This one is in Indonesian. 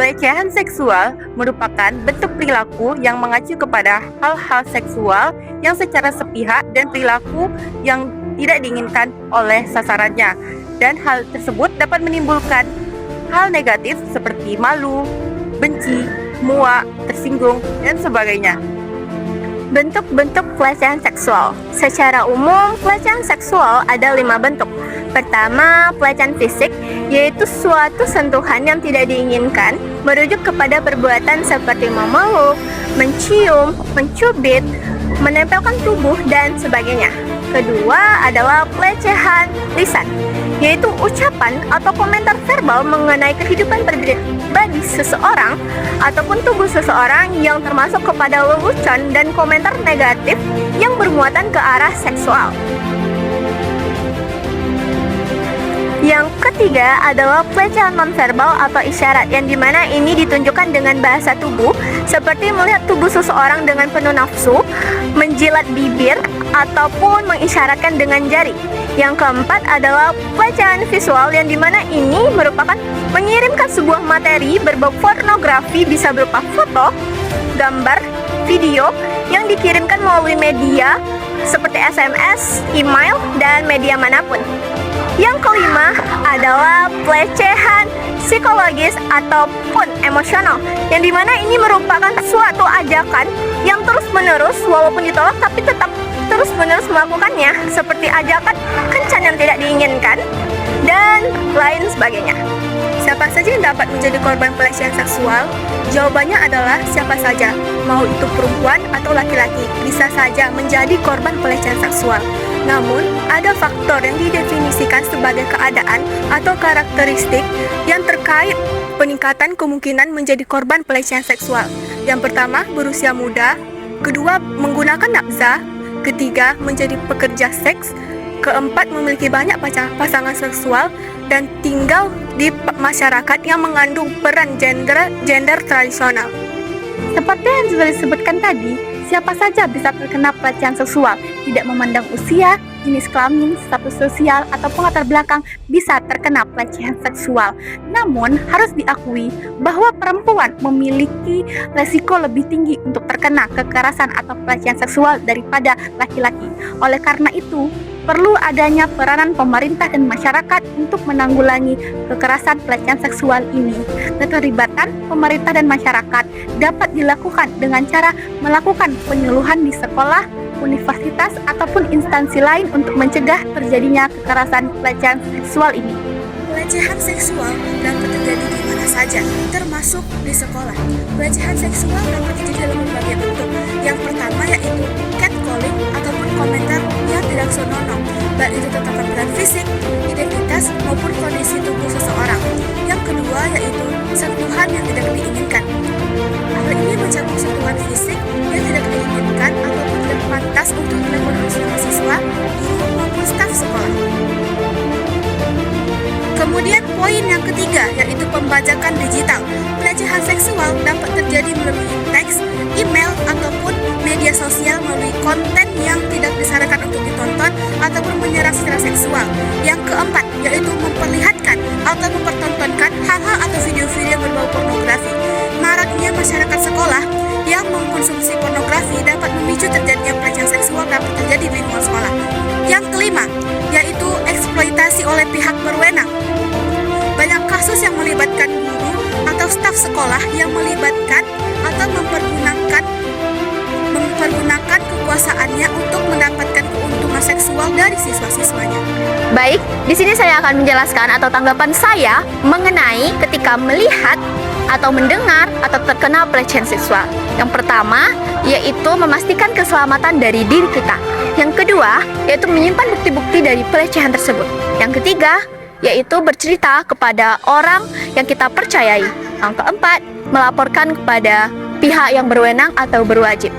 Pelecehan seksual merupakan bentuk perilaku yang mengacu kepada hal-hal seksual yang secara sepihak dan perilaku yang tidak diinginkan oleh sasarannya. Dan hal tersebut dapat menimbulkan hal negatif seperti malu, benci, muak, tersinggung, dan sebagainya. Bentuk-bentuk pelecehan seksual. Secara umum, pelecehan seksual ada 5 bentuk. Pertama, pelecehan fisik, yaitu suatu sentuhan yang tidak diinginkan, merujuk kepada perbuatan seperti memeluk, mencium, mencubit, menempelkan tubuh, dan sebagainya. Kedua adalah pelecehan lisan, yaitu ucapan atau komentar verbal mengenai kehidupan pribadi seseorang ataupun tubuh seseorang yang termasuk kepada lelucon dan komentar negatif yang bermuatan ke arah seksual. Yang ketiga adalah pelecehan nonverbal atau isyarat, yang dimana ini ditunjukkan dengan bahasa tubuh, seperti melihat tubuh seseorang dengan penuh nafsu, menjilat bibir, ataupun mengisyaratkan dengan jari. Yang keempat adalah pelecehan visual, yang dimana ini merupakan mengirimkan sebuah materi berbau pornografi, bisa berupa foto, gambar, video, yang dikirimkan melalui media seperti SMS, email, dan media manapun. Yang kelima adalah pelecehan psikologis ataupun emosional, yang dimana ini merupakan suatu ajakan yang terus-menerus walaupun ditolak tapi tetap terus-menerus melakukannya, seperti ajakan kencan yang tidak diinginkan dan lain sebagainya. Siapa saja yang dapat menjadi korban pelecehan seksual? Jawabannya adalah siapa saja, mau itu perempuan atau laki-laki, bisa saja menjadi korban pelecehan seksual. Namun, ada faktor yang didefinisikan sebagai keadaan atau karakteristik yang terkait peningkatan kemungkinan menjadi korban pelecehan seksual. Yang pertama, berusia muda. Kedua, menggunakan nafsa. Ketiga, menjadi pekerja seks. Keempat, memiliki banyak pasangan seksual dan tinggal di masyarakat yang mengandung peran gender tradisional. Seperti yang sudah disebutkan tadi, siapa saja bisa terkena pelecehan seksual, tidak memandang usia, jenis kelamin, status sosial, ataupun latar belakang bisa terkena pelecehan seksual. Namun, harus diakui bahwa perempuan memiliki resiko lebih tinggi untuk terkena kekerasan atau pelecehan seksual daripada laki-laki. Oleh karena itu, perlu adanya peranan pemerintah dan masyarakat untuk menanggulangi kekerasan pelecehan seksual ini. Keterlibatan pemerintah dan masyarakat dapat dilakukan dengan cara melakukan penyuluhan di sekolah, universitas, ataupun instansi lain untuk mencegah terjadinya kekerasan pelecehan seksual ini. Pelecehan seksual dapat terjadi di mana saja, termasuk di sekolah. Pelecehan seksual dapat terjadi dalam berbagai bentuk. Yang pertama yaitu catcalling ataupun komentar yang tidak senonoh, baik itu tentang tampilan fisik, identitas, maupun kondisi tubuh seseorang. Yang kedua yaitu sentuhan yang tidak diinginkan. Hal ini mencakup sentuhan fisik yang tidak diinginkan ataupun tidak pantas untuk dilakukan oleh siswa, guru, maupun staf sekolah. Kemudian poin yang ketiga yaitu pembajakan digital. Pelecehan seksual dapat terjadi melalui teks, email, ataupun media sosial melalui konten yang tidak disarankan untuk ditonton ataupun menyerang secara seksual. Yang keempat yaitu memperlihatkan atau mempertontonkan hal-hal atau video-video yang berbau pornografi. Maraknya masyarakat sekolah yang mengkonsumsi pornografi dapat memicu terjadinya pelecehan seksual dapat terjadi di lingkungan sekolah. Yang kelima yaitu eksploitasi oleh pihak berwenang. Banyak kasus yang melibatkan guru atau staf sekolah yang melibatkan atau mempergunakan kekuasaannya untuk mendapatkan keuntungan seksual dari siswa-siswanya. Baik, di sini saya akan menjelaskan atau tanggapan saya mengenai ketika melihat atau mendengar atau terkena pelecehan seksual. Yang pertama, yaitu memastikan keselamatan dari diri kita. Yang kedua, yaitu menyimpan bukti-bukti dari pelecehan tersebut. Yang ketiga, yaitu bercerita kepada orang yang kita percayai. Yang keempat, melaporkan kepada pihak yang berwenang atau berwajib.